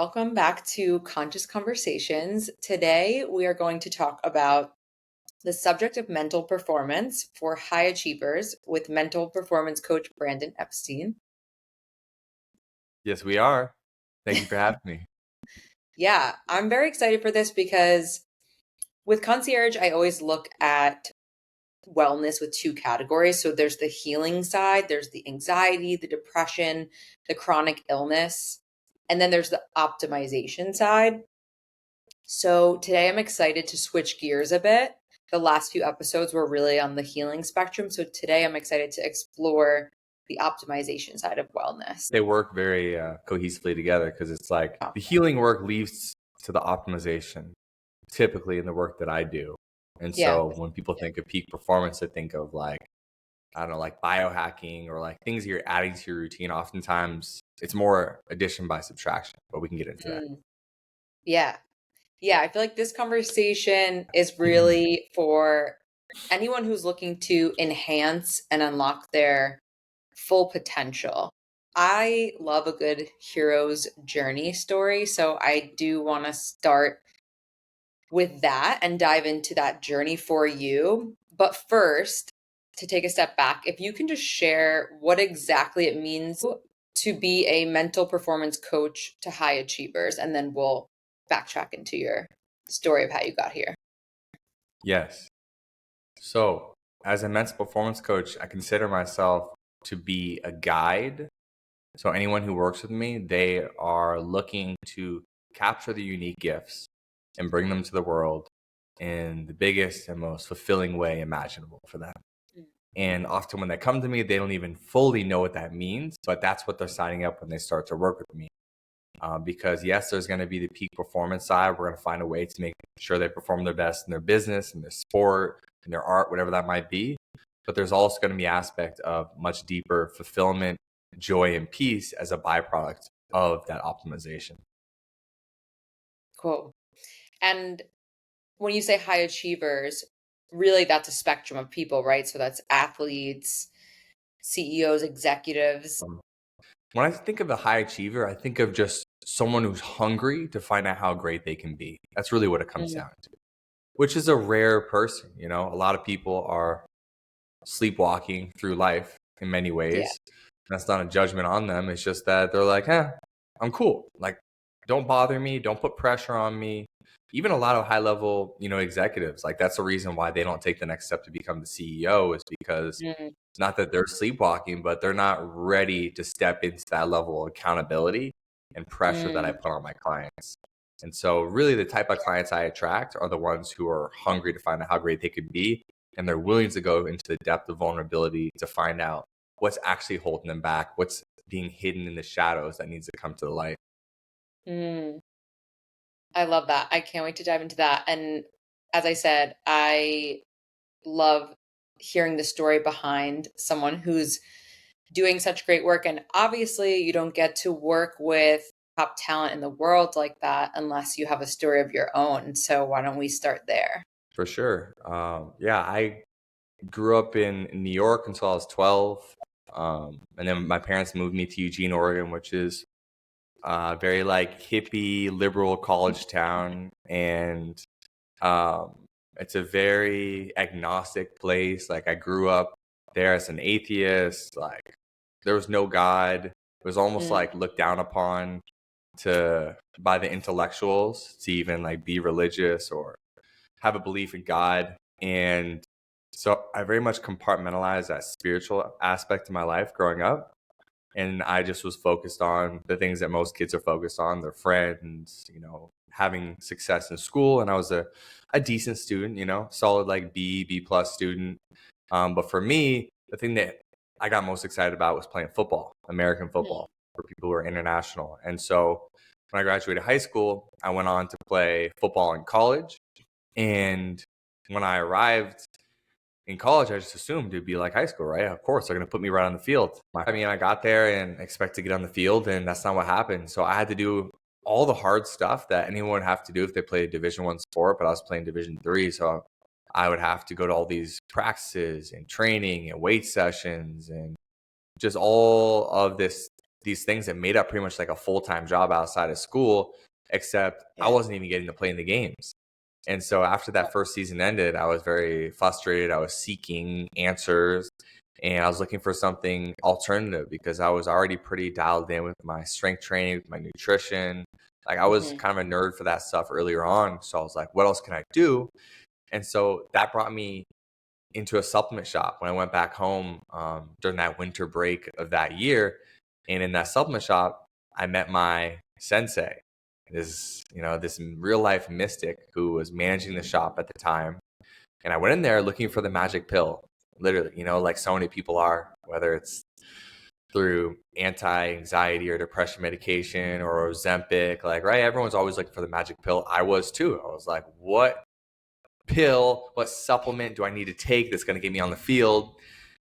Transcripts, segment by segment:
Welcome back to Conscious Conversations. Today, we are going to talk about the subject of mental performance for high achievers with mental performance coach Brandon Epstein. Yes, we are. Thank you for having me. Yeah, I'm very excited for this because with Concierge, I always look at wellness with two categories. So there's the healing side, there's the anxiety, the depression, the chronic illness, and then there's the optimization side. So today I'm excited to switch gears a bit. The last few episodes were really on the healing spectrum. So today I'm excited to explore the optimization side of wellness. They work very cohesively together because it's like Oh, the healing work leads to the optimization, typically in the work that I do. And yeah. so when people think of peak performance, they think of like, I don't know, like biohacking or like things you're adding to your routine. Oftentimes it's more addition by subtraction, but we can get into that. Mm, yeah. Yeah. I feel like this conversation is really for anyone who's looking to enhance and unlock their full potential. I love a good hero's journey story. So I do want to start with that and dive into that journey for you. But first, to take a step back, if you can just share what exactly it means to be a mental performance coach to high achievers, and then we'll backtrack into your story of how you got here. Yes. So as a mental performance coach, I consider myself to be a guide. So anyone who works with me, they are looking to capture the unique gifts and bring them to the world in the biggest and most fulfilling way imaginable for them. And often when they come to me, they don't even fully know what that means, but that's what they're signing up when they start to work with me. Because yes, there's going to be the peak performance side. We're going to find a way to make sure they perform their best in their business, in their sport, in their art, whatever that might be. But there's also going to be aspect of much deeper fulfillment, joy, and peace as a byproduct of that optimization. Cool. And when you say high achievers, really that's a spectrum of people, right? So that's athletes, CEOs, executives. When I think of a high achiever, I think of just someone who's hungry to find out how great they can be. That's really what it comes Mm, down to, which is a rare person. You know, a lot of people are sleepwalking through life in many yeah. ways. That's not a judgment on them. It's just that they're like, I'm cool. Like, don't bother me. Don't put pressure on me. Even a lot of high level, executives, like that's the reason why they don't take the next step to become the CEO is because Mm, it's not that they're sleepwalking, but they're not ready to step into that level of accountability and pressure that I mm, put on my clients. And so really the type of clients I attract are the ones who are hungry to find out how great they could be. And they're willing to go into the depth of vulnerability to find out what's actually holding them back, what's being hidden in the shadows that needs to come to the light. mm. I love that. I can't wait to dive into that. And as I said, I love hearing the story behind someone who's doing such great work. And obviously, you don't get to work with top talent in the world like that unless you have a story of your own. So, why don't we start there? For sure. Yeah, I grew up in New York until I was 12. And then my parents moved me to Eugene, Oregon, which is very like hippie liberal college town. And um, it's a very agnostic place. Like I grew up there as an atheist. Like there was no God. It was almost Mm, like looked down upon to by the intellectuals to even like be religious or have a belief in God. And so I very much compartmentalized that spiritual aspect of my life growing up. And I just was focused on the things that most kids are focused on, their friends, having success in school. And I was a decent student, solid like B plus student. But for me, the thing that I got most excited about was playing football, American mm, football, for people who are international. And so when I graduated high school, I went on to play football in college. And when I arrived in college, I just assumed it'd be like high school, right? Of course, they're going to put me right on the field. I mean, I got there and expect to get on the field, and that's not what happened. So I had to do all the hard stuff that anyone would have to do if they played a Division I sport, but I was playing Division III. So I would have to go to all these practices and training and weight sessions and just all of this these things that made up pretty much like a full-time job outside of school, except I Yeah. wasn't even getting to play in the games. And so after that first season ended, I was very frustrated. I was seeking answers and I was looking for something alternative because I was already pretty dialed in with my strength training, with my nutrition. Like I was Mhm. kind of a nerd for that stuff earlier on. So I was like, what else can I do? And so that brought me into a supplement shop when I went back home during that winter break of that year. And in that supplement shop, I met my sensei, this real life mystic who was managing the shop at the time. And I went in there looking for the magic pill, literally, like so many people are, whether it's through anti-anxiety or depression medication or Ozempic, like, right? Everyone's always looking for the magic pill. I was too. I was like, what pill, what supplement do I need to take that's going to get me on the field?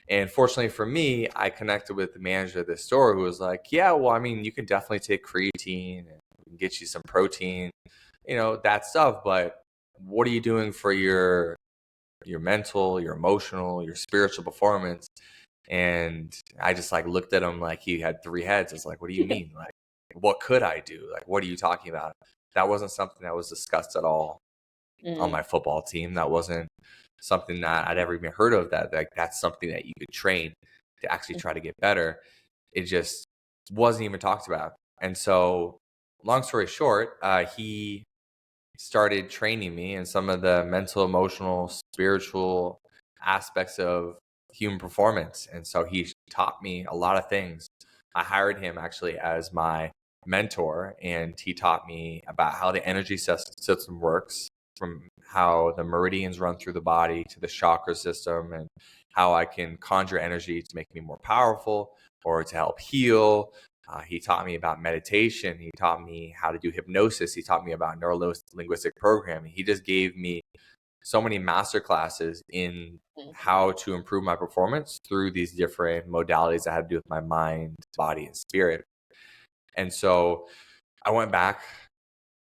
And fortunately for me, I connected with the manager of the store who was like, yeah, well, I mean, you can definitely take creatine and we can get you some protein, that stuff. But what are you doing for your mental, your emotional, your spiritual performance? And I just like looked at him like he had three heads. I was like, what do you mean? Like, what could I do? Like, what are you talking about? That wasn't something that was discussed at all on Mhm. my football team. That wasn't something that I'd ever even heard of, that like that's something that you could train to actually try to get better. It just wasn't even talked about. And so long story short, he started training me in some of the mental, emotional, spiritual aspects of human performance. And so he taught me a lot of things. I hired him actually as my mentor, and he taught me about how the energy system works, from how the meridians run through the body to the chakra system, and how I can conjure energy to make me more powerful or to help heal. He taught me about meditation. He taught me how to do hypnosis. He taught me about neuro linguistic programming. He just gave me so many master classes in how to improve my performance through these different modalities that had to do with my mind, body, and spirit. And so I went back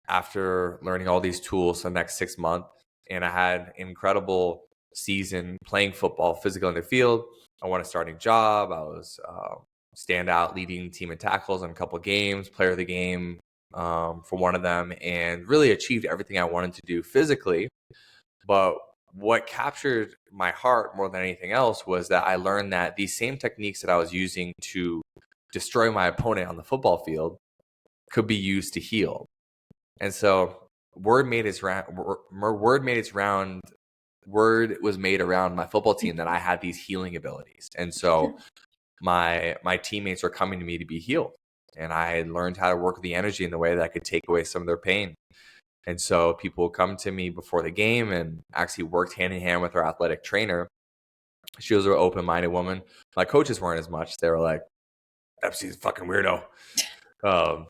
after learning all these tools for the next 6 months, and I had an incredible season playing football, physical in the field. I won a starting job. I was standout leading team in tackles on a couple of games, player of the game for one of them, and really achieved everything I wanted to do physically. But what captured my heart more than anything else was that I learned that these same techniques that I was using to destroy my opponent on the football field could be used to heal. And so word made its round. Word was made around my football team that I had these healing abilities, and so my teammates were coming to me to be healed, and I had learned how to work with the energy in the way that I could take away some of their pain. And so people would come to me before the game and actually worked hand in hand with our athletic trainer. She was an open-minded woman. My coaches weren't as much. They were like, Epstein's a fucking weirdo. Um,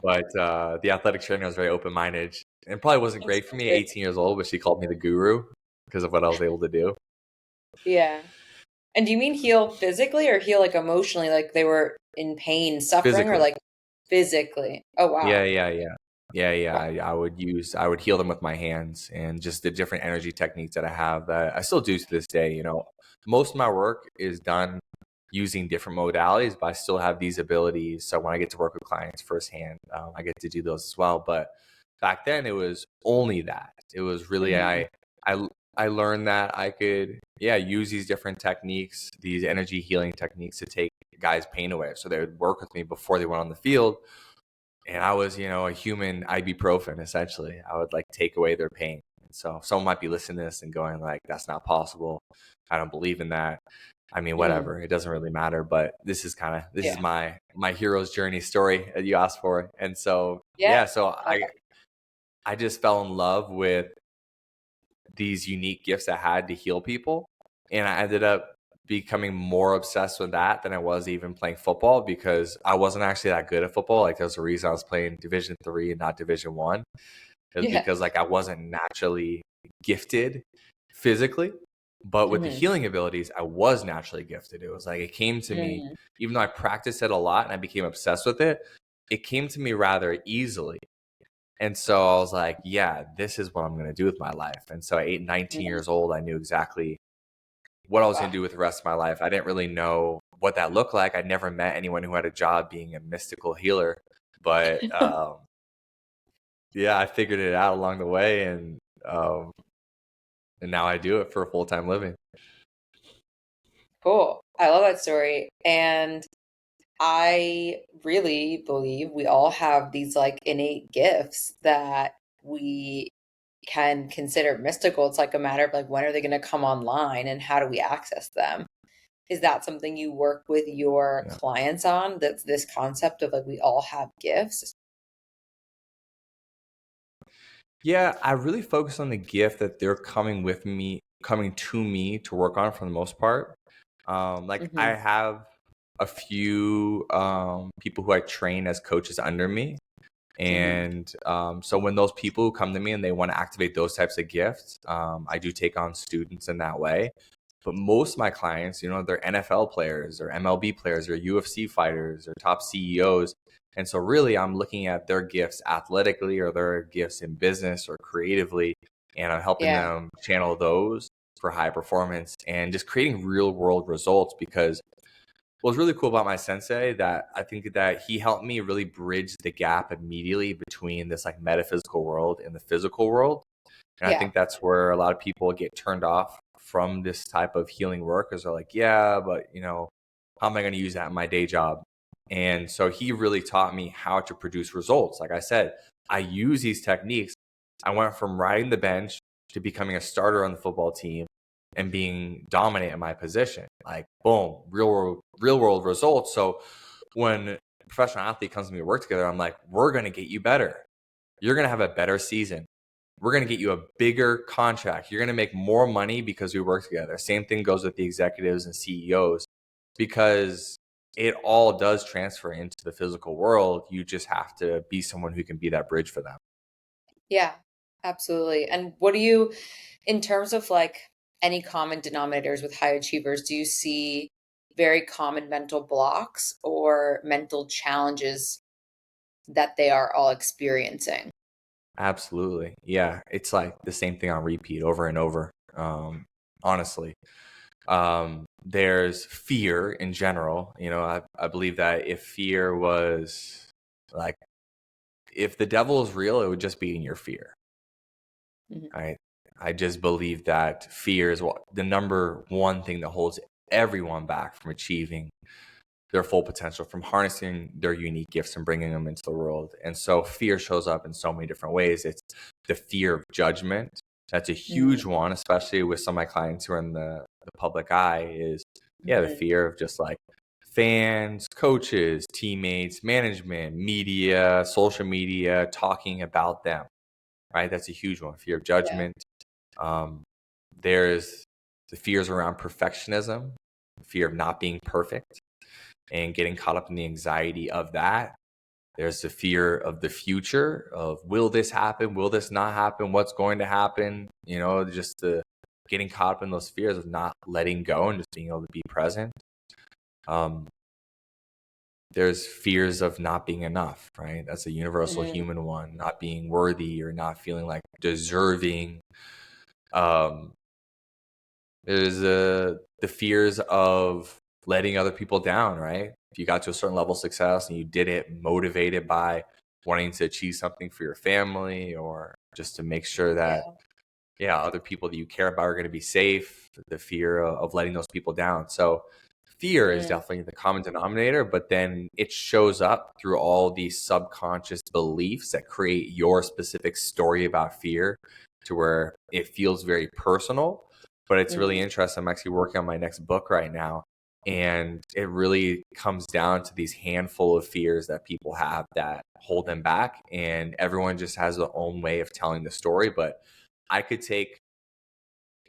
but the athletic trainer was very open-minded and probably wasn't That's great for so me, great. 18 years old, but she called me the guru because of what I was able to do. Yeah. And do you mean heal physically or heal like emotionally, like they were in pain, suffering, or Physically. like physically? Oh Yeah, wow. yeah, yeah. Yeah, yeah. Wow. I would heal them with my hands and just the different energy techniques that I have that I still do to this day. Most of my work is done using different modalities, but I still have these abilities. So when I get to work with clients firsthand, I get to do those as well. But back then, it was only that. It was really Mhm. I I learned that I could use these different techniques, these energy healing techniques to take guys' pain away. So they would work with me before they went on the field, and I was a human ibuprofen essentially. I would like take away their pain. So someone might be listening to this and going like, "That's not possible. I don't believe in that." I mean, Mhm. whatever. It doesn't really matter. But this is Yeah. my hero's journey story that you asked for. And so Yeah. so Uh, I just fell in love with these unique gifts I had to heal people, and I ended up becoming more obsessed with that than I was even playing football, because I wasn't actually that good at football. Like there's a reason I was playing Division 3 and not Division 1. It was yeah. because like I wasn't naturally gifted physically, but with the Mhm. healing abilities, I was naturally gifted. It was like it came to me, Mhm. even though I practiced it a lot and I became obsessed with it, it came to me rather easily. And so I was like, yeah, this is what I'm going to do with my life. And so at 19 Mhm. years old, I knew exactly what I was going Wow. to do with the rest of my life. I didn't really know what that looked like. I'd never met anyone who had a job being a mystical healer, but yeah, I figured it out along the way, and now I do it for a full-time living. Cool. I love that story. And I really believe we all have these like innate gifts that we can consider mystical. It's like a matter of like when are they going to come online and how do we access them? Is that something you work with your Yeah. clients on? That's this concept of like we all have gifts. Yeah, I really focus on the gift that they're coming to me to work on for the most part. Like I Hmm. have a few people who I train as coaches under me. Hmm. And so when those people come to me and they want to activate those types of gifts, I do take on students in that way. But most of my clients, they're NFL players or MLB players or UFC fighters or top CEOs. And so really I'm looking at their gifts athletically or their gifts in business or creatively, and I'm helping Yeah. them channel those for high performance and just creating real world results. Because what's really cool about my sensei, that I think that he helped me really bridge the gap immediately between this like metaphysical world and the physical world. And I Yeah. think that's where a lot of people get turned off from this type of healing work, is they're like, yeah, but how am I going to use that in my day job? And so he really taught me how to produce results. Like I said, I use these techniques. I went from riding the bench to becoming a starter on the football team and being dominant in my position. Like, boom, real world results. So when a professional athlete comes to me to work together, I'm like, we're going to get you better. You're going to have a better season. We're going to get you a bigger contract. You're going to make more money because we work together. Same thing goes with the executives and CEOs, because it all does transfer into the physical world. You just have to be someone who can be that bridge for them. Yeah. Absolutely. And what do you, in terms of like any common denominators with high achievers, do you see very common mental blocks or mental challenges that they are all experiencing? Absolutely. Yeah. It's like the same thing on repeat over and over. Honestly, there's fear in general. I believe that if fear was like, if the devil is real, it would just be in your fear. Mhm. I I just believe that fear is the number one thing that holds everyone back from achieving their full potential, from harnessing their unique gifts and bringing them into the world. And so fear shows up in so many different ways. It's the fear of judgment. That's a huge Mm. one, especially with some of my clients who are in the public eye, is yeah, the Mhm. fear of just like fans, coaches, teammates, management, media, social media talking about them, right? That's a huge one. Fear of Yeah. judgment. Um, there's the fears around perfectionism, fear of not being perfect and getting caught up in the anxiety of that. There's the fear of the future, of will this happen? Will this not happen? What's going to happen? Just the getting caught up in those fears of not letting go and just being able to be present. Um, there's fears of not being enough, right? That's a universal Mm. human one, not being worthy or not feeling like deserving. Um, There's the fears of letting other people down, right? If you got to a certain level of success and you did it motivated by wanting to achieve something for your family, or just to make sure that, Yeah. yeah, other people that you care about are going to be safe, the fear of letting those people down. So fear is Mm. definitely the common denominator, but then it shows up through all these subconscious beliefs that create your specific story about fear, to where it feels very personal. But it's really Mm. interesting. I'm actually working on my next book right now, and it really comes down to these handful of fears that people have that hold them back, and everyone just has their own way of telling the story. But I could take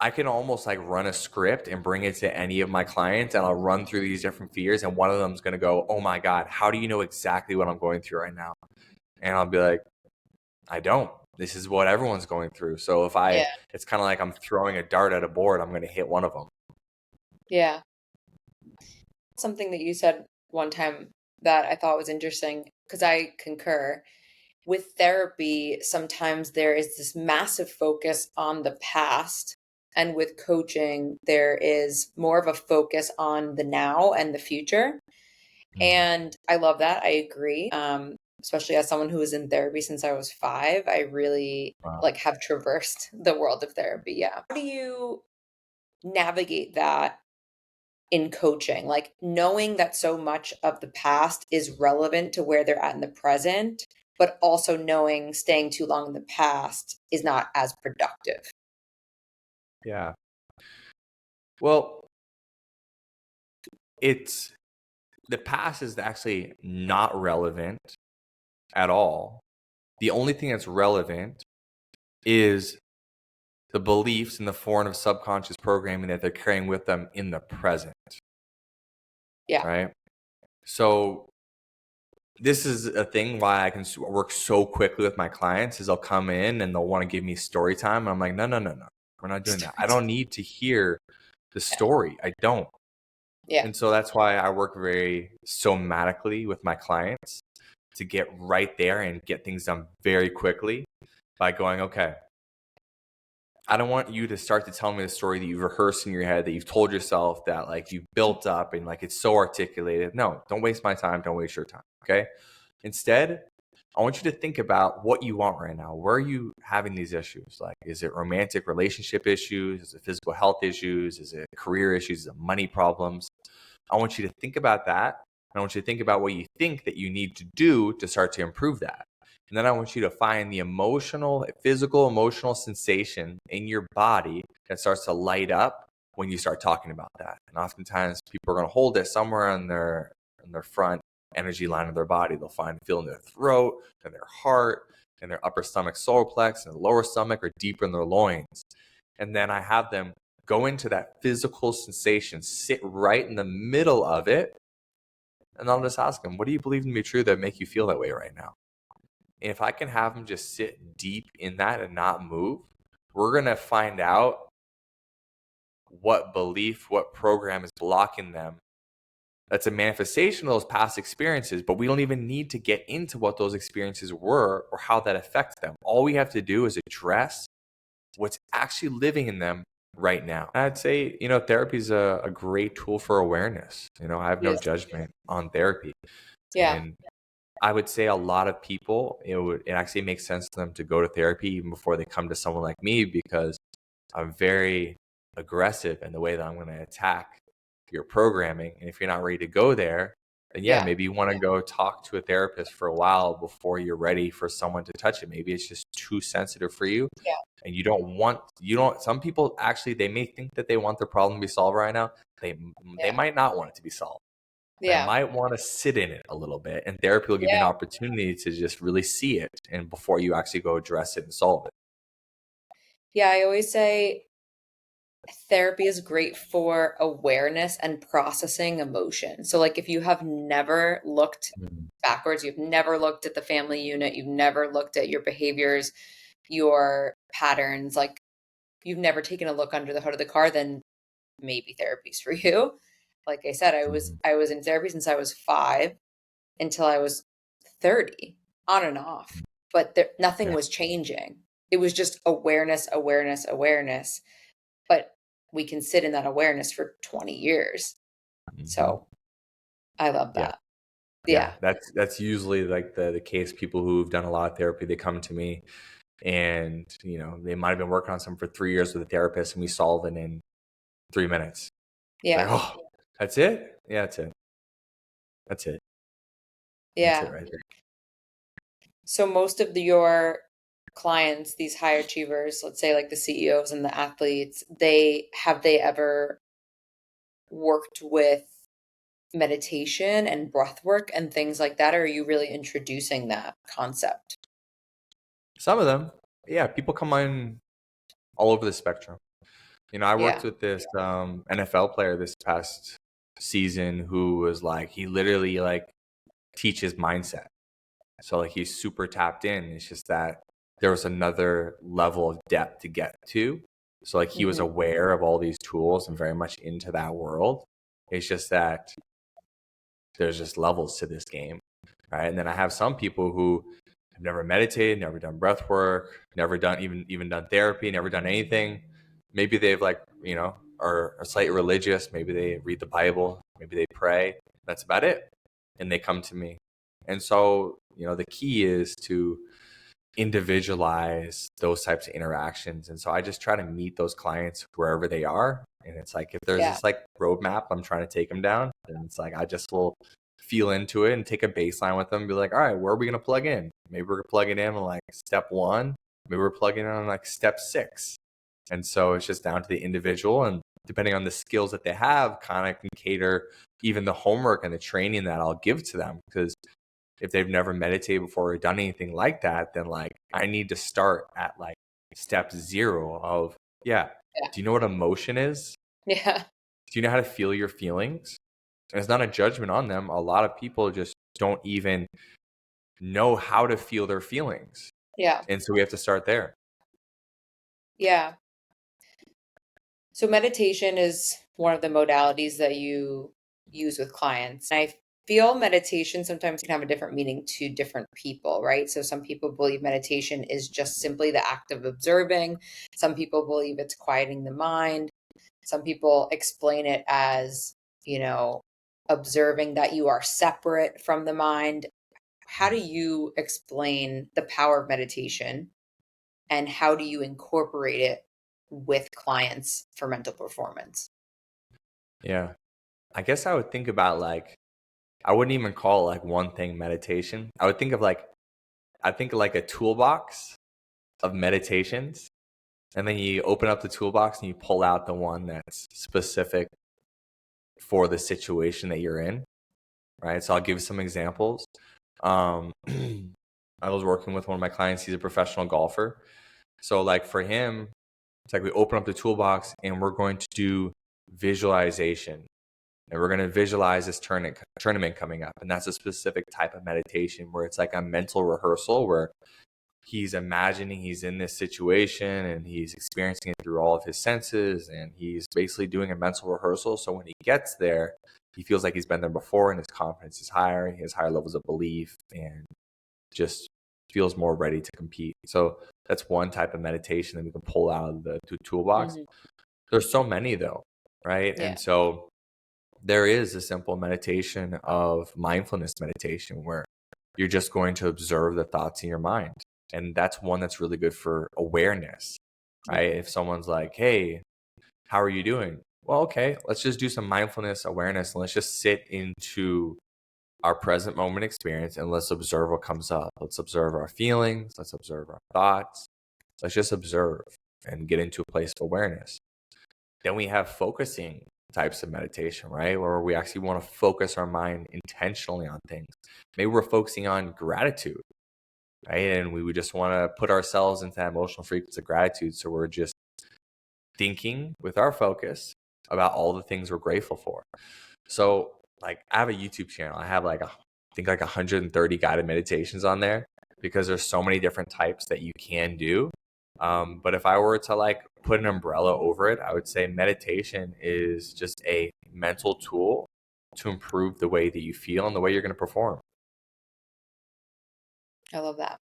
I can almost like run a script and bring it to any of my clients, and I'll run through these different fears, and one of them is going to go, "Oh my God, how do you know exactly what I'm going through right now?" And I'll be like, "I don't. This is what everyone's going through." So Yeah. it's kind of like I'm throwing a dart at a board, I'm going to hit one of them. Yeah. Something that you said one time that I thought was interesting, because I concur. With therapy, sometimes there is this massive focus on the past And with coaching, there is more of a focus on the now and the future. Mm. And I love that. I agree. Especially as someone who was in therapy since I was 5, I really Wow. like have traversed the world of therapy. Yeah. How do you navigate that in coaching? Like knowing that so much of the past is relevant to where they're at in the present, but also knowing staying too long in the past is not as productive. Yeah. Well, it's the past is actually not relevant at all. The only thing that's relevant is the beliefs in the foreign of subconscious programming that they're carrying with them in the present, Yeah. right? So this is a thing why I can work so quickly with my clients is they'll come in and they'll want to give me story time. And I'm like, no, no, no, no. We're not doing that. I don't need to hear the Yeah. story. I don't. Yeah. And so that's why I work very somatically with my clients to get right there and get things done very quickly by going, okay, I don't want you to start to tell me the story that you've rehearsed in your head, that you've told yourself, that like you've built up and like it's so articulated. No, don't waste my time. Don't waste your time. Okay. Instead, I want you to think about what you want right now. Where are you having these issues? Like, is it romantic relationship issues? Is it physical health issues? Is it career issues? Is it money problems? I want you to think about that. And I want you to think about what you think that you need to do to start to improve that. And then I want you to find the emotional, physical, emotional sensation in your body that starts to light up when you start talking about that. And oftentimes people are going to hold it somewhere on their front energy line of their body. They'll feel in their throat, in their heart, in their upper stomach solar plex, and the lower stomach, or deeper in their loins. And then I have them go into that physical sensation, sit right in the middle of it, and I'll just ask them, what do you believe to be true that make you feel that way right now? And if I can have them just sit deep in that and not move, we're going to find out what belief, what program is blocking them. That's a manifestation of those past experiences, but we don't even need to get into what those experiences were or how that affects them. All we have to do is address what's actually living in them right now. I'd say, therapy is a great tool for awareness. I have no Yes. judgment on therapy. Yeah. And I would say a lot of people, it actually makes sense to them to go to therapy even before they come to someone like me, because I'm very aggressive in the way that I'm going to attack your programming. And if you're not ready to go there, then yeah, Yeah. maybe you want to go talk to a therapist for a while before you're ready for someone to touch it. Maybe it's just too sensitive for you, Yeah. and some people actually, they may think that they want their problem to be solved right now. They Yeah. might not want it to be solved. They Yeah. might want to sit in it a little bit, and therapy will give you an Yeah. opportunity to just really see it and before you actually go address it and solve it. Yeah. I always say therapy is great for awareness and processing emotion. So, like, if you have never looked Mhm. backwards, you've never looked at the family unit, you've never looked at your behaviors, your patterns, like, you've never taken a look under the hood of the car, then maybe therapy's for you. Like I said, Mhm. I was in therapy since I was 5 until I was 30, on and off. But nothing Yeah. was changing. It was just awareness, awareness, awareness. But we can sit in that awareness for 20 years. Mhm. So I love Yeah. that. Yeah. Yeah. That's usually like the case. People who've done a lot of therapy, they come to me, and they might have been working on something for 3 years with a therapist, and we solve it in 3 minutes. It's like, Yeah. oh, that's it? Yeah, that's it. That's it. That's it Yeah. right there. So most of your clients, these high achievers, let's say like the CEOs and the athletes, they ever worked with meditation and breath work and things like that? Or are you really introducing that concept? Some of them, yeah, people come on all over the spectrum. I worked Yeah. with this NFL player this past season who was like, he literally like teaches mindset. So like he's super tapped in. It's just that there was another level of depth to get to. So like he was Mhm. aware of all these tools and very much into that world. It's just that there's just levels to this game, right? And then I have some people who have never meditated, never done breath work, never done even done therapy, never done anything, maybe they've like, are slightly religious. Maybe they read the Bible. Maybe they pray. That's about it. And they come to me. And so, the key is to individualize those types of interactions. And so I just try to meet those clients wherever they are. And it's like, if there's Yeah. this like roadmap I'm trying to take them down, then it's like, I just will feel into it and take a baseline with them and be like, all right, where are we going to plug in? Maybe we're plugging in on like step 1. Maybe we're plugging in on like step 6. And so it's just down to the individual, and depending on the skills that they have, kind of can cater even the homework and the training that I'll give to them. Because if they've never meditated before or done anything like that, then like I need to start at like step 0 of, yeah, Yeah. do you know what emotion is? Yeah. Do you know how to feel your feelings? And it's not a judgment on them. A lot of people just don't even know how to feel their feelings. Yeah. And so we have to start there. Yeah. So meditation is one of the modalities that you use with clients. And I feel meditation sometimes can have a different meaning to different people, right? So some people believe meditation is just simply the act of observing. Some people believe it's quieting the mind. Some people explain it as, observing that you are separate from the mind. How do you explain the power of meditation, and how do you incorporate it with clients for mental performance? Yeah. I guess I would think about like, I wouldn't even call it like one thing meditation. I think of like a toolbox of meditations. And then you open up the toolbox and you pull out the one that's specific for the situation that you're in. Right. So I'll give some examples. I was working with one of my clients. He's a professional golfer. So like for him, it's like we open up the toolbox and we're going to do visualization. And we're going to visualize this tournament coming up. And that's a specific type of meditation where it's like a mental rehearsal where he's imagining he's in this situation and he's experiencing it through all of his senses. And he's basically doing a mental rehearsal. So when he gets there, he feels like he's been there before and his confidence is higher. He has higher levels of belief and just feels more ready to compete. So that's one type of meditation that we can pull out of the toolbox. Mhm. There's so many though, right? Yeah. And so there is a simple meditation of mindfulness meditation where you're just going to observe the thoughts in your mind. And that's one that's really good for awareness, right? If someone's like, hey, how are you doing? Well, okay, let's just do some mindfulness awareness and let's just sit into our present moment experience and let's observe what comes up. Let's observe our feelings. Let's observe our thoughts. Let's just observe and get into a place of awareness. Then we have focusing types of meditation, right? Where we actually want to focus our mind intentionally on things. Maybe we're focusing on gratitude, right? And we would just want to put ourselves into that emotional frequency of gratitude. So we're just thinking with our focus about all the things we're grateful for. So like I have a YouTube channel. I have like I think like 130 guided meditations on there because there's so many different types that you can do. But if I were to like put an umbrella over it, I would say meditation is just a mental tool to improve the way that you feel and the way you're going to perform. I love that.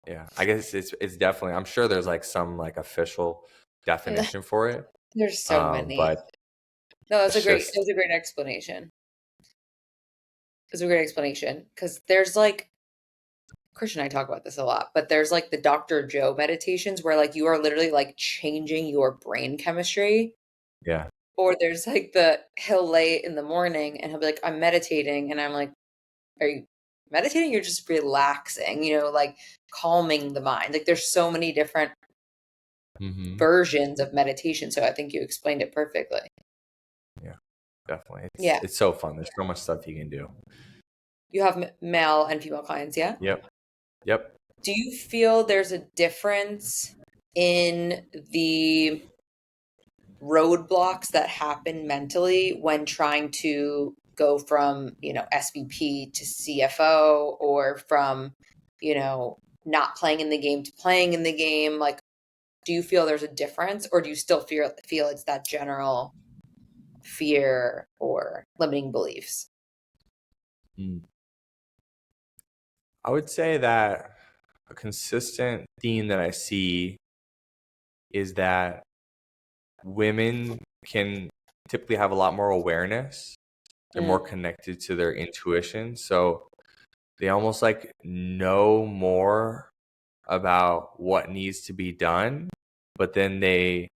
Yeah, I guess it's definitely. I'm sure there's like some like official definition for it, There's so many. but No, it's it just was a great explanation. It was a great explanation because there's like Christian and I talk about this a lot, but there's like the Dr. Joe meditations where like you are literally like changing your brain chemistry. yeah. Or there's like he'll lay in the morning and he'll be like, I'm meditating. And I'm like, are you meditating? You're just relaxing, like calming the mind. Like there's so many different Hmm. versions of meditation. So I think you explained it perfectly. Yeah, definitely. Yeah. It's so fun. There's so much stuff you can do. You have male and female clients, yeah? Yep. Yep. Do you feel there's a difference in the roadblocks that happen mentally when trying to go from, SVP to CFO, or from, not playing in the game to playing in the game? Like, do you feel there's a difference, or do you still feel it's that general fear or limiting beliefs? Mm. I would say that a consistent theme that I see is that women can typically have a lot more awareness. They're more Mm, connected to their intuition. So they almost like know more about what needs to be done, but then they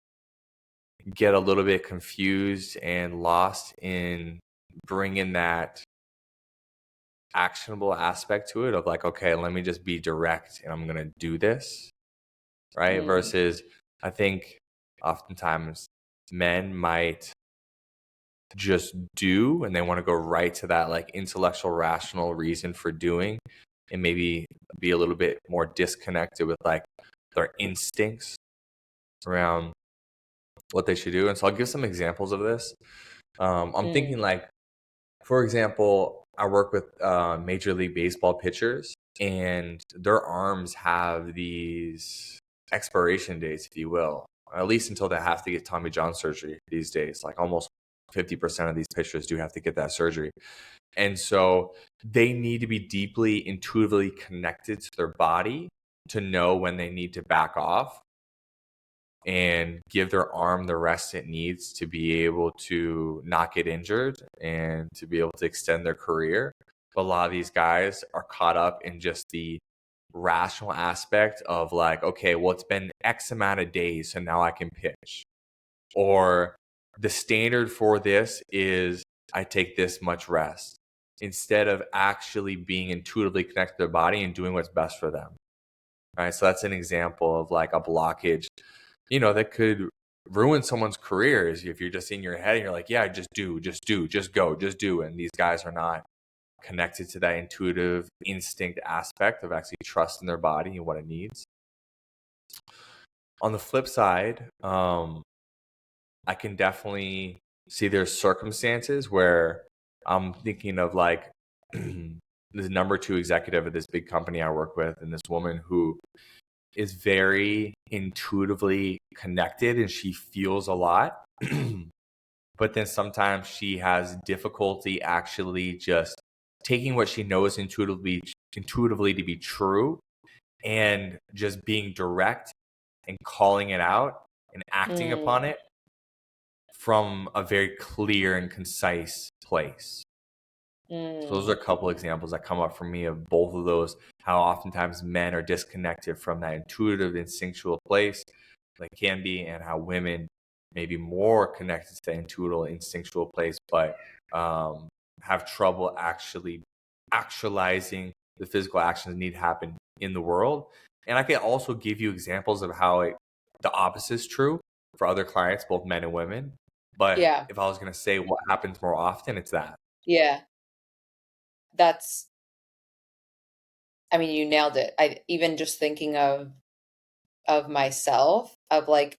get a little bit confused and lost in bringing that actionable aspect to it of like, okay, let me just be direct and I'm going to do this, right? mm, Versus, I think oftentimes men might just do and they want to go right to that like intellectual, rational reason for doing and maybe be a little bit more disconnected with like their instincts around what they should do. And so I'll give some examples of this. I'm mm, thinking like, for example, I work with Major League Baseball pitchers, and their arms have these expiration dates, if you will, at least until they have to get Tommy John surgery these days. Like almost 50% of these pitchers do have to get that surgery. And so they need to be deeply intuitively connected to their body to know when they need to back off and give their arm the rest it needs to be able to not get injured and to be able to extend their career. But a lot of these guys are caught up in just the rational aspect of like, okay, well, it's been X amount of days, so now I can pitch. Or the standard for this is I take this much rest instead of actually being intuitively connected to their body and doing what's best for them. Right. So that's an example of like a blockage, that could ruin someone's careers if you're just in your head and you're like, yeah, just do, just go, just do. And these guys are not connected to that intuitive instinct aspect of actually trusting their body and what it needs. On the flip side, I can definitely see there's circumstances where I'm thinking of like this number two executive at this big company I work with, and this woman who is very intuitively connected and she feels a lot. But then sometimes she has difficulty actually just taking what she knows intuitively to be true and just being direct and calling it out and acting upon mm, it from a very clear and concise place. So those are mm. a couple examples that come up for me of both of those, how oftentimes men are disconnected from that intuitive, instinctual place they can be, and how women may be more connected to the intuitive, instinctual place, but have trouble actually actualizing the physical actions that need to happen in the world. And I can also give you examples of how the opposite is true for other clients, both men and women. But Yeah, if I was going to say what happens more often, it's that. yeah. That's, I mean, you nailed it. I even just thinking of myself, of like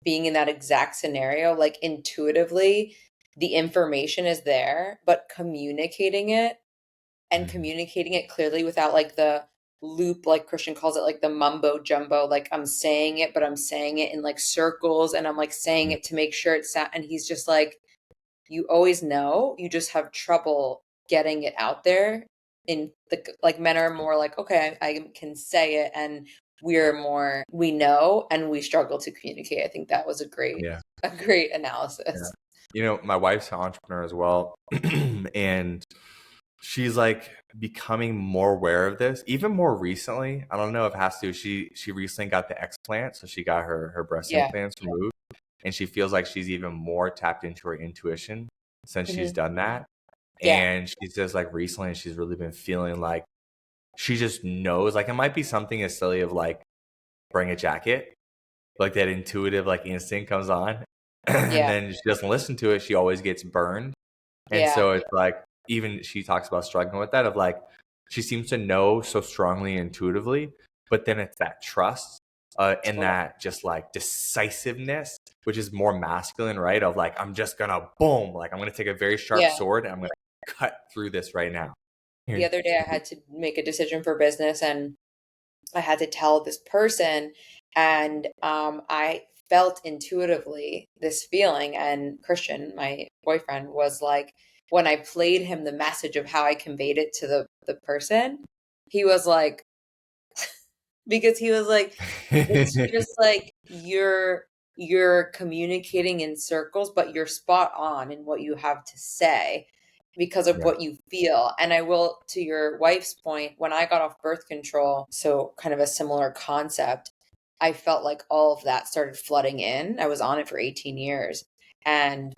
being in that exact scenario, like intuitively, the information is there, but communicating it clearly without like the loop, like Christian calls it, like the mumbo jumbo, like I'm saying it, but I'm saying it in like circles and I'm like saying it to make sure it's and he's just like, you always know, you just have trouble getting it out there. In the like, men are more like, okay, I can say it, and we know and we struggle to communicate. I think that was Yeah. a great Yeah. analysis. My wife's an entrepreneur as well. And she's like becoming more aware of this, even more recently. I don't know if it has to. She recently got the explant, so she got her breast Yeah. implants removed, and she feels like she's even more tapped into her intuition since she's Hmm. done that. Yeah. And she says like recently she's really been feeling like she just knows like it might be something as silly of like bring a jacket, like that intuitive like instinct comes on, and Yeah. then she doesn't listen to it. She always gets burned. And Yeah. so it's like, even she talks about struggling with that of like, she seems to know so strongly intuitively, but then it's that trust and Totally. that just like decisiveness, which is more masculine, right? Of like, I'm just gonna boom, like I'm gonna take a very sharp Yeah. sword and I'm gonna cut through this right now. The other day I had to make a decision for business, and I had to tell this person, and I felt intuitively this feeling, and Christian, my boyfriend, was like, when I played him the message of how I conveyed it to the person, he was like, because he was like, it's just like, you're you're communicating in circles, but you're spot on in what you have to say because of Yeah. what you feel. And I will, to your wife's point, when I got off birth control, so kind of a similar concept, I felt like all of that started flooding in. I was on it for 18 years. And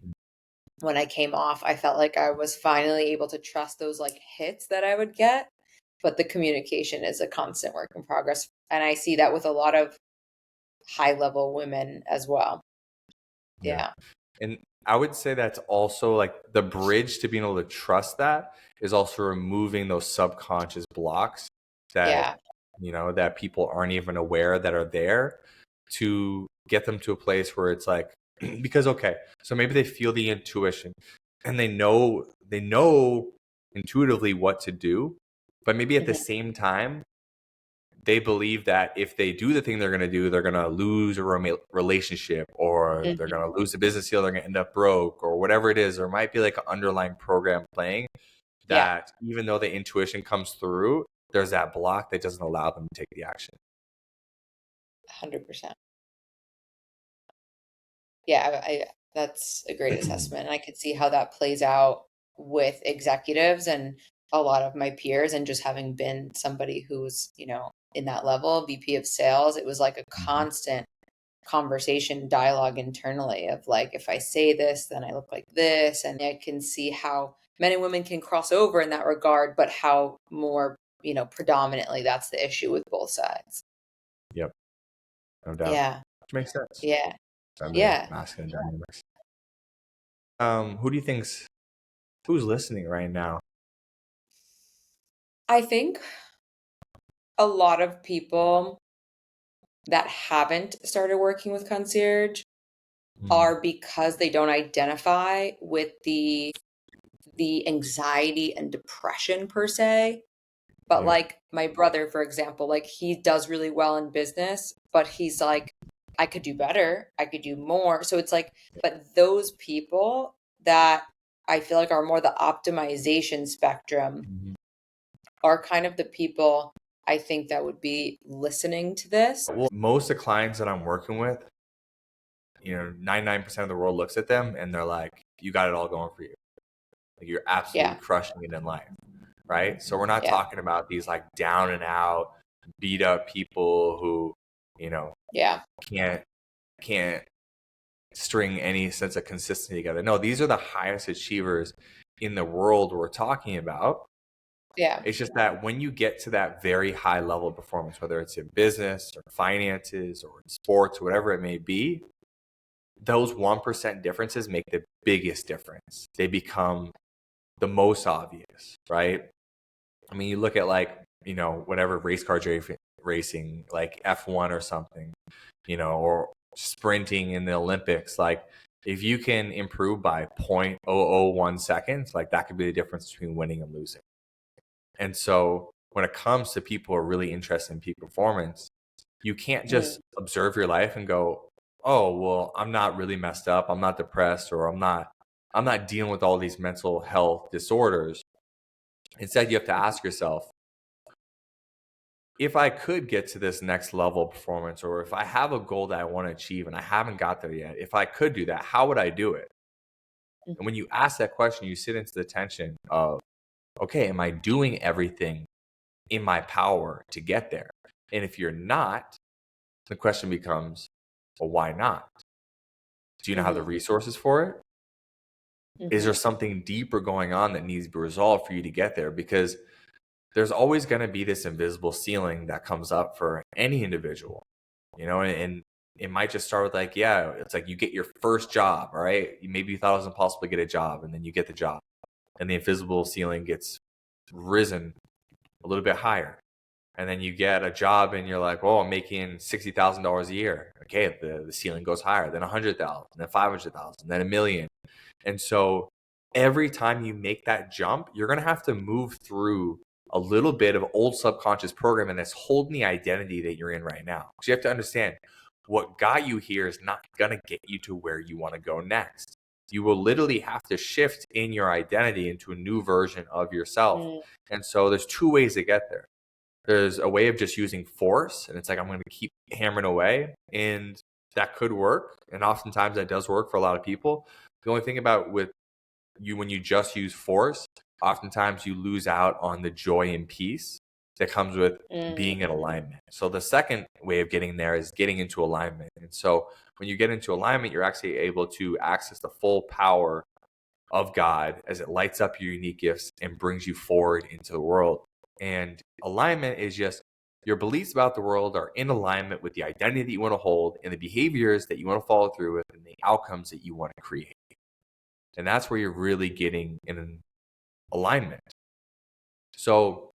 when I came off, I felt like I was finally able to trust those like hits that I would get. But the communication is a constant work in progress. And I see that with a lot of high level women as well. Yeah. Yeah. And I would say that's also like the bridge to being able to trust that is also removing those subconscious blocks that, Yeah. that people aren't even aware that are there, to get them to a place where it's like, because, okay, so maybe they feel the intuition and they know intuitively what to do, but maybe at the Mhm. same time, they believe that if they do the thing they're going to do, they're going to lose a relationship, or they're Mhm. going to lose a business deal, they're going to end up broke, or whatever it is. There might be like an underlying program playing Yeah. that, even though the intuition comes through, there's that block that doesn't allow them to take the action. 100%. Yeah, that's a great assessment. And I could see how that plays out with executives and a lot of my peers. And just having been somebody who's, in that level, VP of sales, it was like a Mhm. constant conversation, dialogue internally of like, if I say this, then I look like this. And I can see how men and women can cross over in that regard, but how more, predominantly that's the issue with both sides. Yep, no doubt. Yeah. Which makes sense. Yeah. Feminine, Yeah. masculine dynamics. Who do you who's listening right now? I think a lot of people that haven't started working with concierge Mm, are because they don't identify with the anxiety and depression per se. But yeah. like my brother, for example, like he does really well in business, but he's like, I could do better, I could do more. So it's like, but those people that I feel like are more the optimization spectrum Mhm. are kind of the people I think that would be listening to this. Well, most of the clients that I'm working with, 99% of the world looks at them and they're like, you got it all going for you. Like, you're absolutely Yeah. crushing it in life. Right. So we're not Yeah. talking about these like down and out, beat up people who, you know, Yeah. can't, can't string any sense of consistency together. No, these are the highest achievers in the world we're talking about. Yeah. It's just that when you get to that very high level of performance, whether it's in business or finances or in sports, whatever it may be, those 1% differences make the biggest difference. They become the most obvious, right? I mean, you look at like, whatever race car racing, like F1 or something, or sprinting in the Olympics. Like, if you can improve by 0.001 seconds, like that could be the difference between winning and losing. And so when it comes to people who are really interested in peak performance, you can't Mm. just observe your life and go, oh, well, I'm not really messed up. I'm not depressed, or I'm not dealing with all these mental health disorders. Instead, you have to ask yourself, if I could get to this next level of performance, or if I have a goal that I want to achieve and I haven't got there yet, if I could do that, how would I do it? And when Mhm. you ask that question, you sit into the tension of, okay, am I doing everything in my power to get there? And if you're not, the question becomes, well, why not? Do you not have the Mhm. resources for it? Is there Mhm. something deeper going on that needs to be resolved for you to get there? Because there's always going to be this invisible ceiling that comes up for any individual, and it might just start with like, yeah, it's like you get your first job, all right? Maybe you thought it was impossible to get a job, and then you get the job, and the invisible ceiling gets risen a little bit higher. And then you get a job and you're like, oh, I'm making $60,000 a year. Okay, the ceiling goes higher, then 100,000, then 500,000, then a million. And so every time you make that jump, you're going to have to move through a little bit of old subconscious programming that's holding the identity that you're in right now. Because you have to understand, what got you here is not going to get you to where you want to go next. You will literally have to shift in your identity into a new version of yourself. Mm. And so there's two ways to get there. There's a way of just using force, and it's like, I'm going to keep hammering away. And that could work, and oftentimes that does work for a lot of people. The only thing about with you when you just use force, oftentimes you lose out on the joy and peace that comes with being in Mm. alignment. So the second way of getting there is getting into alignment. And so when you get into alignment, you're actually able to access the full power of God as it lights up your unique gifts and brings you forward into the world. And alignment is just your beliefs about the world are in alignment with the identity that you want to hold and the behaviors that you want to follow through with and the outcomes that you want to create. And that's where you're really getting in an alignment. So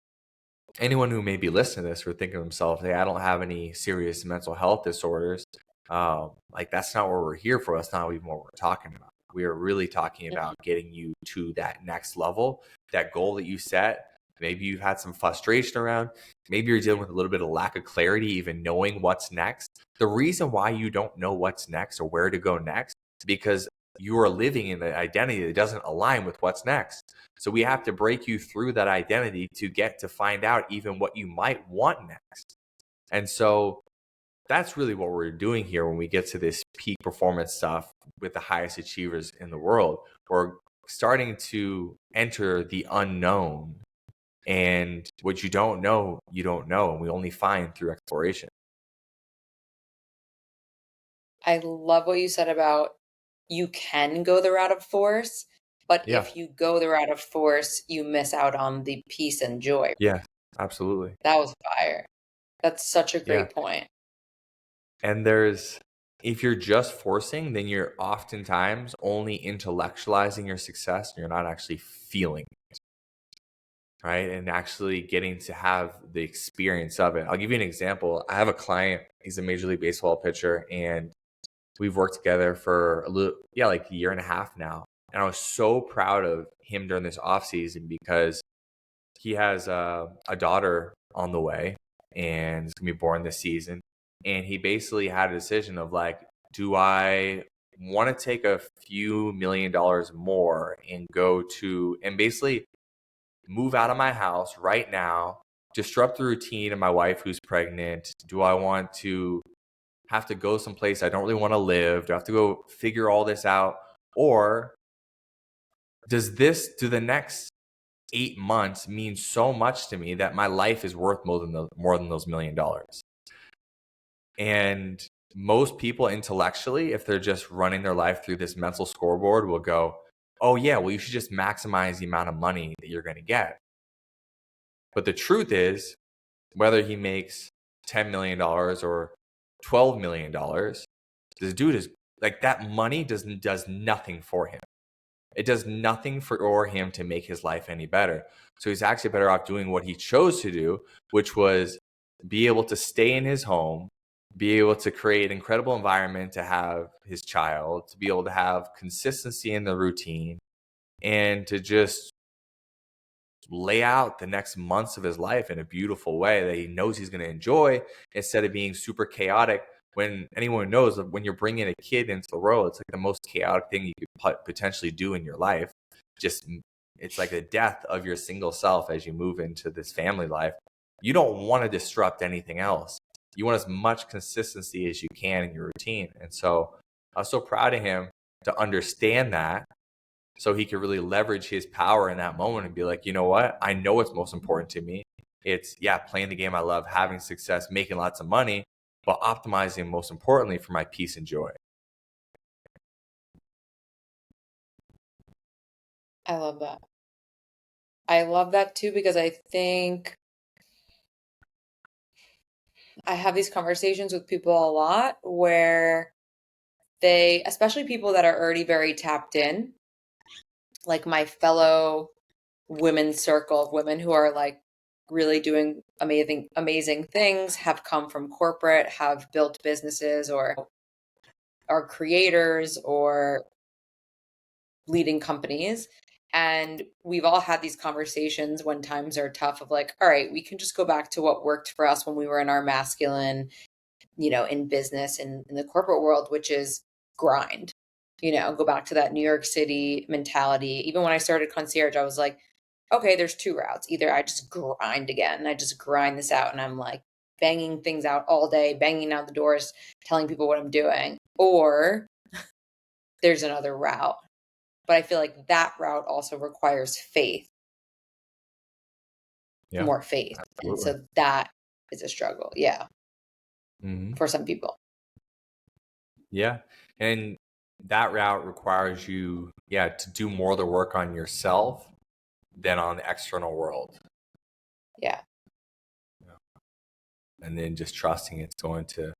anyone who may be listening to this or thinking to themselves, hey, I don't have any serious mental health disorders, like that's not what we're here for. That's not even what we're talking about. We are really talking about getting you to that next level, that goal that you set. Maybe you've had some frustration around. Maybe you're dealing with a little bit of lack of clarity, even knowing what's next. The reason why you don't know what's next or where to go next is because you are living in an identity that doesn't align with what's next. So we have to break you through that identity to get to find out even what you might want next. And so that's really what we're doing here when we get to this peak performance stuff with the highest achievers in the world. We're starting to enter the unknown. And what you don't know, you don't know. And we only find through exploration. I love what you said about you can go the route of force, but Yeah. if you go the route of force, you miss out on the peace and joy. Yeah. Absolutely. That was fire. That's such a Yeah. great point. And if you're just forcing, then you're oftentimes only intellectualizing your success and you're not actually feeling it, right? And actually getting to have the experience of it. I'll give you an example. I have a client, he's a Major League Baseball pitcher, and we've worked together for like a year and a half now. And I was so proud of him during this off season because he has a daughter on the way and it's gonna be born this season. And he basically had a decision of like, do I want to take a few $1,000,000 more and go to and basically move out of my house right now, disrupt the routine of my wife who's pregnant? Do I want to have to go someplace I don't really want to live? Do I have to go figure all this out? Or do the next 8 months mean so much to me that my life is worth more than those $1,000,000? And most people intellectually, if they're just running their life through this mental scoreboard, will go, oh yeah, well, you should just maximize the amount of money that you're going to get. But the truth is, whether he makes $10 million or $12 million, this dude is like, that money does nothing for him. It does nothing for him to make his life any better. So he's actually better off doing what he chose to do, which was be able to stay in his home, be able to create an incredible environment to have his child, to be able to have consistency in the routine, and to just lay out the next months of his life in a beautiful way that he knows he's going to enjoy, instead of being super chaotic. When anyone knows that when you're bringing a kid into the world, it's like the most chaotic thing you could potentially do in your life. Just it's like the death of your single self as you move into this family life. You don't want to disrupt anything else. You want as much consistency as you can in your routine. And so I was so proud of him to understand that, so he could really leverage his power in that moment and be like, you know what? I know what's most important to me. It's, yeah, playing the game I love, having success, making lots of money, but optimizing most importantly for my peace and joy. I love that. I love that too because I think I have these conversations with people a lot where especially people that are already very tapped in, like my fellow women's circle of women who are like really doing amazing things, have come from corporate, have built businesses, or are creators or leading companies. And we've all had these conversations when times are tough of like, all right, we can just go back to what worked for us when we were in our masculine, in business and in the corporate world, which is grind. Go back to that New York City mentality. Even when I started concierge, I was like, okay, there's two routes. Either I just grind again, I just grind this out and I'm like banging things out all day, banging down the doors, telling people what I'm doing, or there's another route. But I feel like that route also requires faith, Yeah, more faith. And absolutely. so that is a struggle. Yeah. Hmm. For some people. Yeah. And that route requires you, yeah, to do more of the work on yourself than on the external world. Yeah. And then just trusting it's going to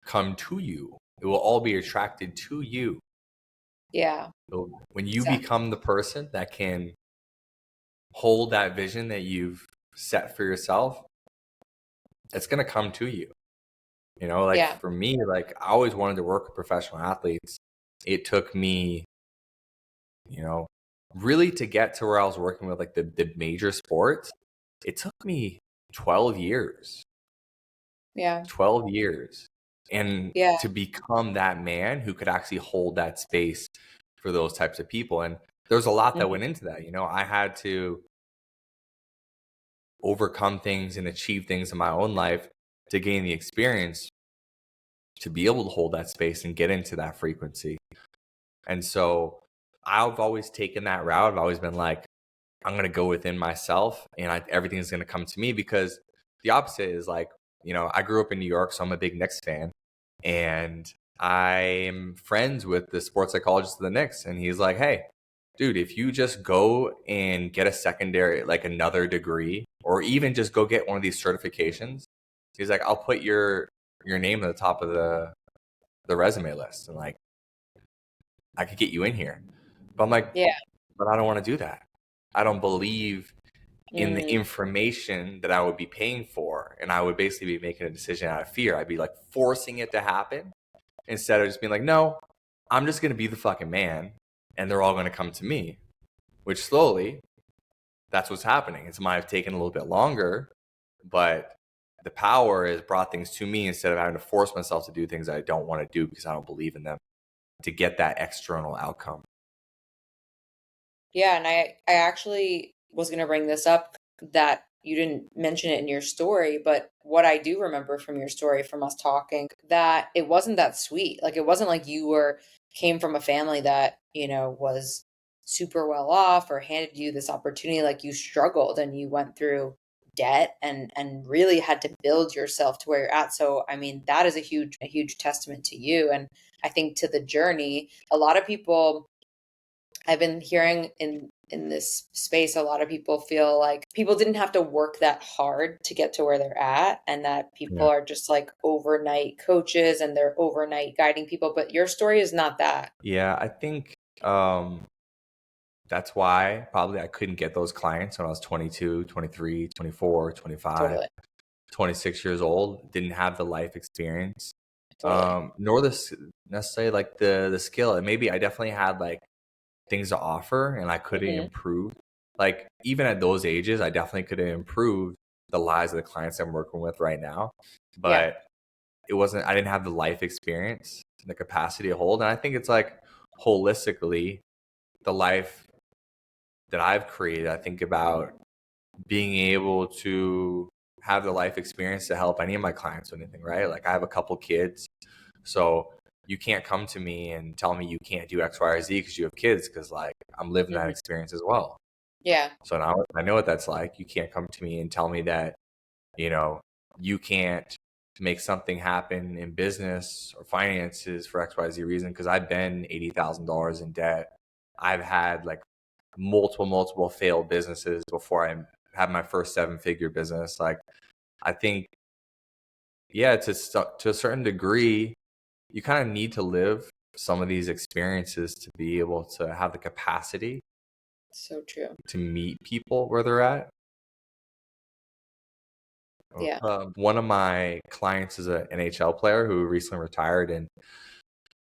come to you. It will all be attracted to you. Yeah. So when you Exactly. become the person that can hold that vision that you've set for yourself, it's going to come to you. You know, like Yeah. for me, like I always wanted to work with professional athletes. It took me, you know, really to get to where I was working with like the major sports. It took me 12 years, Yeah. 12 years. And Yeah. to become that man who could actually hold that space for those types of people. And there's a lot that Mhm. went into that. You know, I had to overcome things and achieve things in my own life to gain the experience to be able to hold that space and get into that frequency. And so I've always taken that route. I've always been like, I'm going to go within myself and everything's going to come to me, because the opposite is like, you know, I grew up in New York, so I'm a big Knicks fan. And I'm friends with the sports psychologist of the Knicks. And he's like, hey, dude, if you just go and get a secondary, like another degree, or even just go get one of these certifications, he's like, I'll put your name at the top of the resume list. And like, I could get you in here. But I'm like, Yeah. but I don't want to do that. I don't believe in the Mm. information that I would be paying for. And I would basically be making a decision out of fear. I'd be like forcing it to happen instead of just being like, no, I'm just going to be the fucking man and they're all going to come to me, which slowly, that's what's happening. It might have taken a little bit longer, but the power has brought things to me instead of having to force myself to do things I don't want to do because I don't believe in them to get that external outcome. Yeah, and I actually was gonna bring this up that you didn't mention it in your story, but what I do remember from your story from us talking, that it wasn't that sweet. Like it wasn't like you were came from a family that, was super well off or handed you this opportunity. Like you struggled and you went through debt and really had to build yourself to where you're at. So I mean, that is a huge testament to you. And I think to the journey, a lot of people I've been hearing in this space, a lot of people feel like people didn't have to work that hard to get to where they're at, and that people Yeah. are just like overnight coaches and they're overnight guiding people. But your story is not that. Yeah, I think that's why probably I couldn't get those clients when I was 22, 23, 24, 25, Totally. 26 years old. Didn't have the life experience, Totally. nor necessarily like the skill. And maybe I definitely had like things to offer and I could have Hmm. improved. Like even at those ages, I definitely could have improved the lives of the clients I'm working with right now. Yeah. But I didn't have the life experience and the capacity to hold. And I think it's like holistically, the life that I've created, I think about being able to have the life experience to help any of my clients or anything, right? Like I have a couple kids. So you can't come to me and tell me you can't do X, Y, or Z because you have kids, because like I'm living that Hmm. experience as well. Yeah. So now I know what that's like. You can't come to me and tell me that, you know, you can't make something happen in business or finances for XYZ reason, because I've been $80,000 in debt. I've had like multiple failed businesses before I had my first seven-figure business. Like I think, yeah, to a certain degree, you kind of need to live some of these experiences to be able to have the capacity So true. to meet people where they're at. Yeah. One of my clients is an NHL player who recently retired, and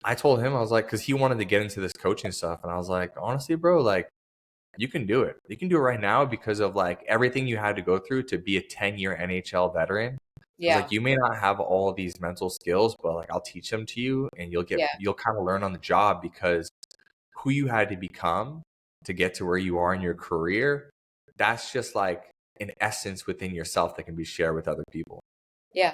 I told him, I was like, because he wanted to get into this coaching stuff, and I was like, honestly, bro, like you can do it. You can do it right now because of like everything you had to go through to be a 10-year NHL veteran. I was Yeah. like, you may not have all these mental skills, but like I'll teach them to you, and Yeah. you'll kind of learn on the job, because who you had to become to get to where you are in your career, that's just like an essence within yourself that can be shared with other people. Yeah.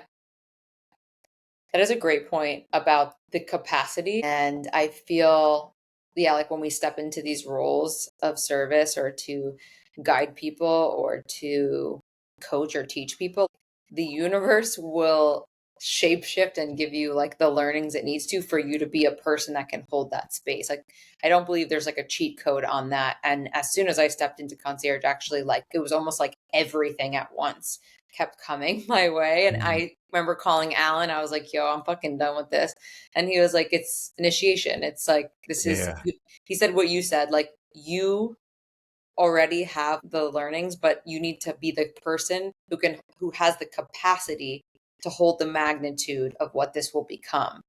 That is a great point about the capacity. And I feel, yeah, like when we step into these roles of service or to guide people or to coach or teach people, the universe will shapeshift and give you like the learnings it needs to for you to be a person that can hold that space. Like, I don't believe there's like a cheat code on that. And as soon as I stepped into concierge, actually, like, it was almost like everything at once kept coming my way. And Mhm. I remember calling Alan. I was like, yo, I'm fucking done with this. And he was like, it's initiation. It's like, this is, Yeah, he said what you said, like, you already have the learnings, but you need to be the person who has the capacity to hold the magnitude of what this will become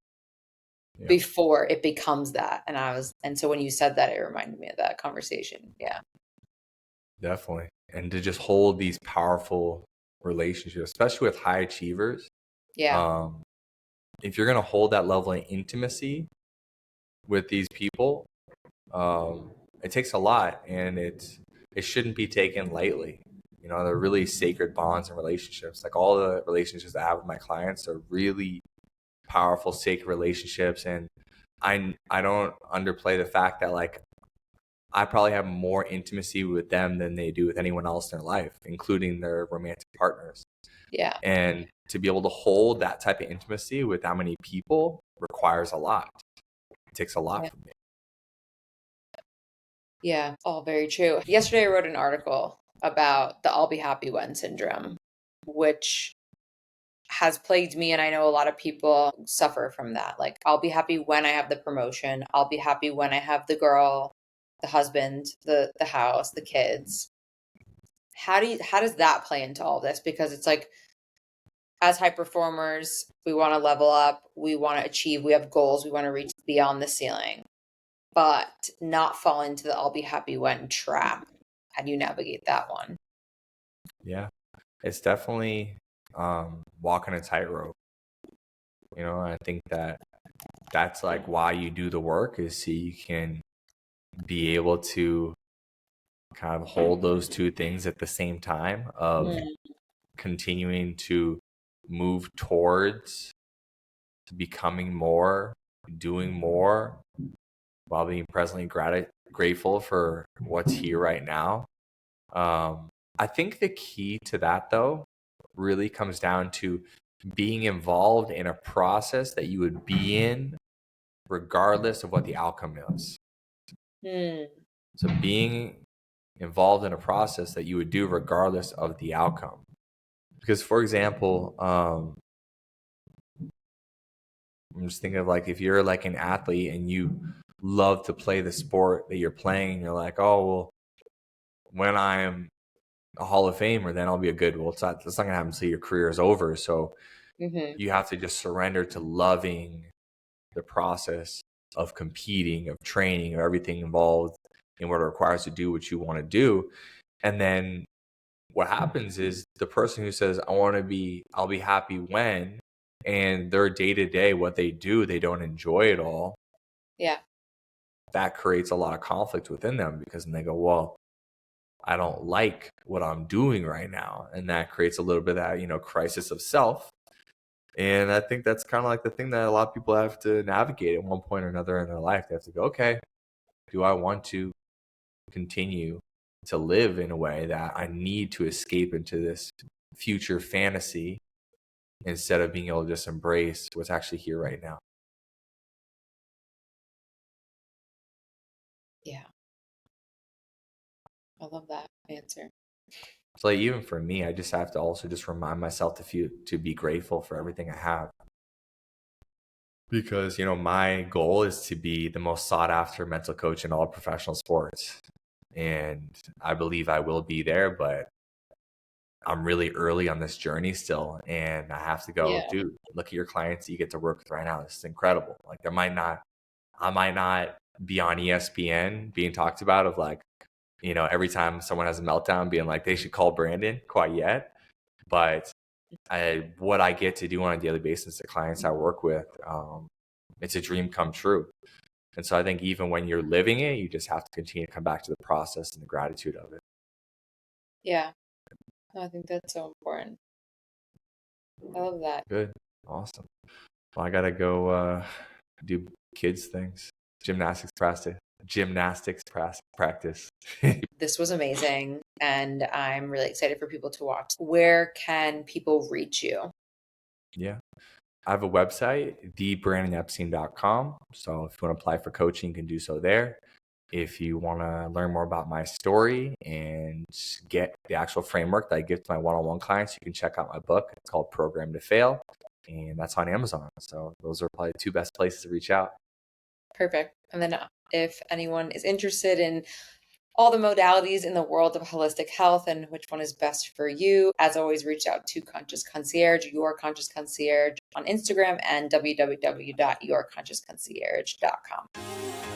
yeah, before it becomes that. And so when you said that, it reminded me of that conversation. Yeah. definitely. And to just hold these powerful relationships, especially with high achievers, Yeah. um, if you're going to hold that level of intimacy with these people, um, it takes a lot, and it shouldn't be taken lightly. You know, they're really sacred bonds and relationships. Like all the relationships I have with my clients are really powerful, sacred relationships, and I don't underplay the fact that like I probably have more intimacy with them than they do with anyone else in their life, including their romantic partners. Yeah. And to be able to hold that type of intimacy with that many people requires a lot. It takes a lot Yeah. from me. Yeah. All very true. Yesterday, I wrote an article about the I'll be happy when syndrome, which has plagued me, and I know a lot of people suffer from that. Like, I'll be happy when I have the promotion. I'll be happy when I have the girl, the husband, the house, the kids. How does that play into all this? Because it's like, as high performers, we want to level up, we want to achieve, we have goals, we want to reach beyond the ceiling, but not fall into the I'll be happy when trap. How do you navigate that one? Yeah, it's definitely walking a tightrope. You know, I think that that's like why you do the work is so you can be able to kind of hold those two things at the same time of Mm, continuing to move towards becoming more, doing more while being presently grateful for what's here right now. I think the key to that, though, really comes down to being involved in a process that you would be in regardless of what the outcome is. mm, So, being involved in a process that you would do regardless of the outcome. Because, for example, I'm just thinking of like if you're like an athlete and you love to play the sport that you're playing, you're like, oh, well, when I'm a Hall of Famer, then I'll be a good. Well, it's not gonna happen until your career is over. So hmm you have to just surrender to loving the process of competing, of training, of everything involved in what it requires to do what you want to do. And then what happens is the person who says, I'll be happy when, and their day to day, what they do, they don't enjoy it all. Yeah. That creates a lot of conflict within them because then they go, well, I don't like what I'm doing right now. And that creates a little bit of that, crisis of self. And I think that's kind of like the thing that a lot of people have to navigate at one point or another in their life. They have to go, okay, do I want to continue to live in a way that I need to escape into this future fantasy instead of being able to just embrace what's actually here right now? Yeah. I love that answer. So like even for me, I just have to also just remind myself to be grateful for everything I have. Because, my goal is to be the most sought after mental coach in all professional sports. And I believe I will be there, but I'm really early on this journey still. And I have to go, Yeah. dude, look at your clients that you get to work with right now. This is incredible. Like I might not be on ESPN being talked about of like, every time someone has a meltdown being like, they should call Brandon quite yet. But what I get to do on a daily basis, the clients I work with, it's a dream come true. And so I think even when you're living it, you just have to continue to come back to the process and the gratitude of it. Yeah. No, I think that's so important. I love that. Good. Awesome. Well, I gotta go do kids things. Gymnastics practice. Practice. This was amazing, and I'm really excited for people to watch. Where can people reach you? Yeah. I have a website, thebrandonepstein.com. So if you want to apply for coaching, you can do so there. If you want to learn more about my story and get the actual framework that I give to my one-on-one clients, you can check out my book. It's called Program to Fail, and that's on Amazon. So those are probably the two best places to reach out. Perfect. And then if anyone is interested in all the modalities in the world of holistic health and which one is best for you, as always, reach out to Conscious Concierge, Your Conscious Concierge on Instagram, and www.yourconsciousconcierge.com.